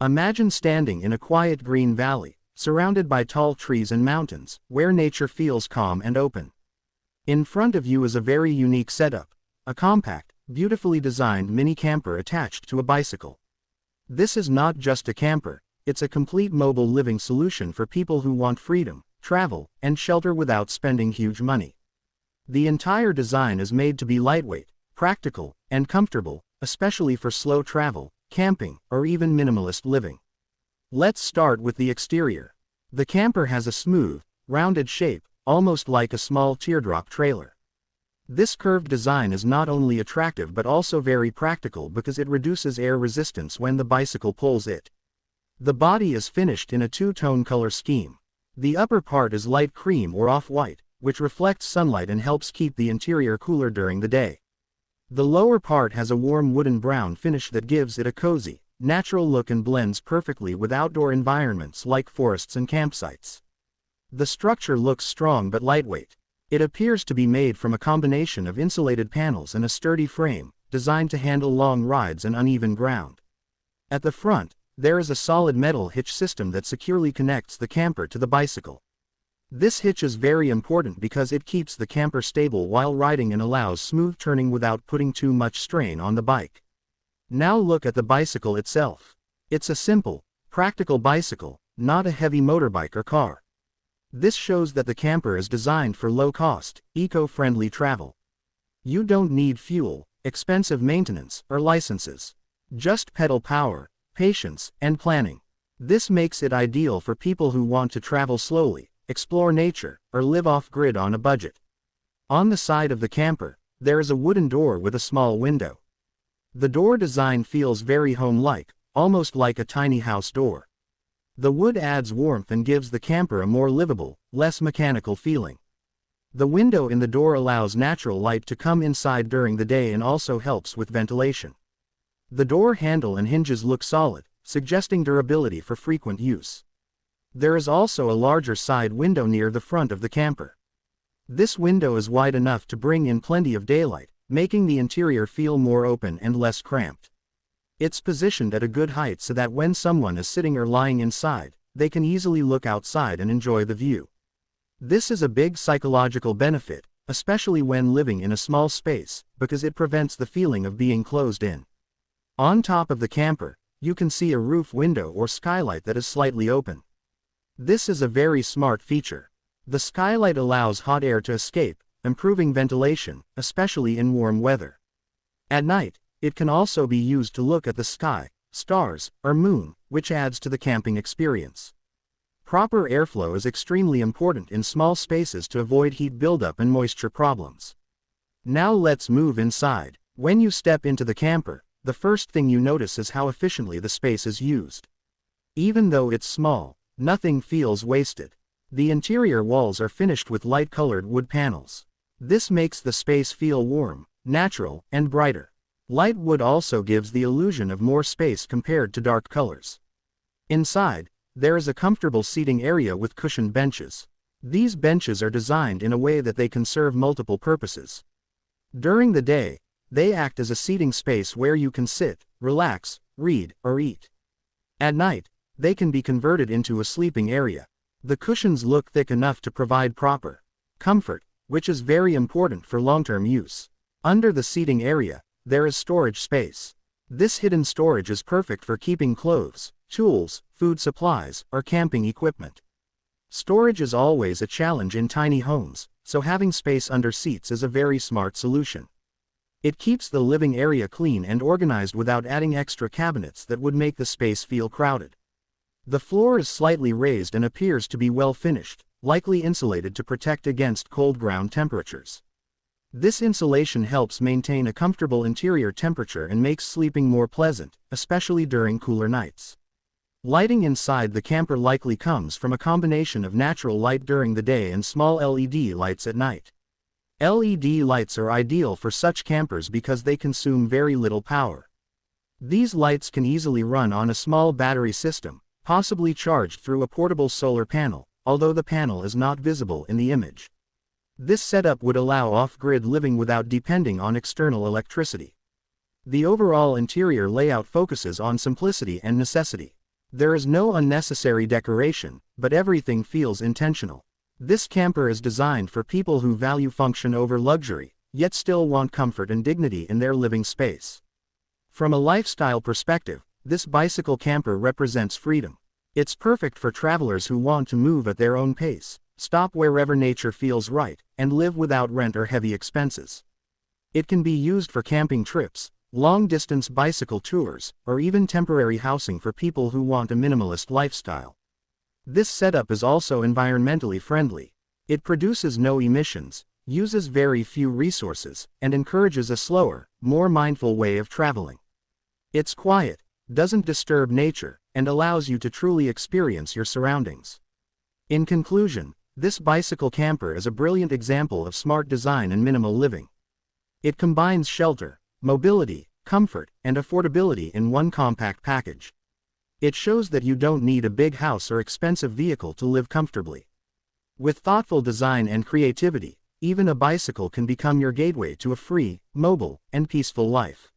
Imagine standing in a quiet green valley, surrounded by tall trees and mountains, where nature feels calm and open. In front of you is a very unique setup, a compact, beautifully designed mini camper attached to a bicycle. This is not just a camper, it's a complete mobile living solution for people who want freedom, travel, and shelter without spending huge money. The entire design is made to be lightweight, practical, and comfortable, especially for slow travel, camping, or even minimalist living. Let's start with the exterior. The camper has a smooth, rounded shape, almost like a small teardrop trailer. This curved design is not only attractive but also very practical because it reduces air resistance when the bicycle pulls it. The body is finished in a two-tone color scheme. The upper part is light cream or off-white, which reflects sunlight and helps keep the interior cooler during the day. The lower part has a warm wooden brown finish that gives it a cozy, natural look and blends perfectly with outdoor environments like forests and campsites. The structure looks strong but lightweight. It appears to be made from a combination of insulated panels and a sturdy frame, designed to handle long rides and uneven ground. At the front, there is a solid metal hitch system that securely connects the camper to the bicycle. This hitch is very important because it keeps the camper stable while riding and allows smooth turning without putting too much strain on the bike. Now look at the bicycle itself. It's a simple, practical bicycle, not a heavy motorbike or car. This shows that the camper is designed for low-cost, eco-friendly travel. You don't need fuel, expensive maintenance, or licenses. Just pedal power, patience, and planning. This makes it ideal for people who want to travel slowly, explore nature, or live off-grid on a budget. On the side of the camper, there is a wooden door with a small window. The door design feels very home-like, almost like a tiny house door. The wood adds warmth and gives the camper a more livable, less mechanical feeling. The window in the door allows natural light to come inside during the day and also helps with ventilation. The door handle and hinges look solid, suggesting durability for frequent use. There is also a larger side window near the front of the camper. This window is wide enough to bring in plenty of daylight, making the interior feel more open and less cramped. It's positioned at a good height so that when someone is sitting or lying inside, they can easily look outside and enjoy the view. This is a big psychological benefit, especially when living in a small space, because it prevents the feeling of being closed in. On top of the camper, you can see a roof window or skylight that is slightly open. This is a very smart feature. The skylight allows hot air to escape, improving ventilation, especially in warm weather. At night, it can also be used to look at the sky, stars, or moon, which adds to the camping experience. Proper airflow is extremely important in small spaces to avoid heat buildup and moisture problems. Now let's move inside. When you step into the camper, the first thing you notice is how efficiently the space is used. Even though it's small, nothing feels wasted. The interior walls are finished with light-colored wood panels. This makes the space feel warm, natural, and brighter. Light wood also gives the illusion of more space compared to dark colors. Inside, there is a comfortable seating area with cushioned benches. These benches are designed in a way that they can serve multiple purposes. During the day, they act as a seating space where you can sit, relax, read, or eat. At night, they can be converted into a sleeping area. The cushions look thick enough to provide proper comfort, which is very important for long-term use. Under the seating area, there is storage space. This hidden storage is perfect for keeping clothes, tools, food supplies, or camping equipment. Storage is always a challenge in tiny homes, so having space under seats is a very smart solution. It keeps the living area clean and organized without adding extra cabinets that would make the space feel crowded. The floor is slightly raised and appears to be well finished, likely insulated to protect against cold ground temperatures. This insulation helps maintain a comfortable interior temperature and makes sleeping more pleasant, especially during cooler nights. Lighting inside the camper likely comes from a combination of natural light during the day and small LED lights at night. LED lights are ideal for such campers because they consume very little power. These lights can easily run on a small battery system, possibly charged through a portable solar panel, although the panel is not visible in the image. This setup would allow off-grid living without depending on external electricity. The overall interior layout focuses on simplicity and necessity. There is no unnecessary decoration, but everything feels intentional. This camper is designed for people who value function over luxury, yet still want comfort and dignity in their living space. From a lifestyle perspective, this bicycle camper represents freedom. It's perfect for travelers who want to move at their own pace, stop wherever nature feels right, and live without rent or heavy expenses. It can be used for camping trips, long-distance bicycle tours, or even temporary housing for people who want a minimalist lifestyle. This setup is also environmentally friendly. It produces no emissions, uses very few resources, and encourages a slower, more mindful way of traveling. It's quiet, doesn't disturb nature, and allows you to truly experience your surroundings. In conclusion, this bicycle camper is a brilliant example of smart design and minimal living. It combines shelter, mobility, comfort, and affordability in one compact package. It shows that you don't need a big house or expensive vehicle to live comfortably. With thoughtful design and creativity, even a bicycle can become your gateway to a free, mobile, and peaceful life.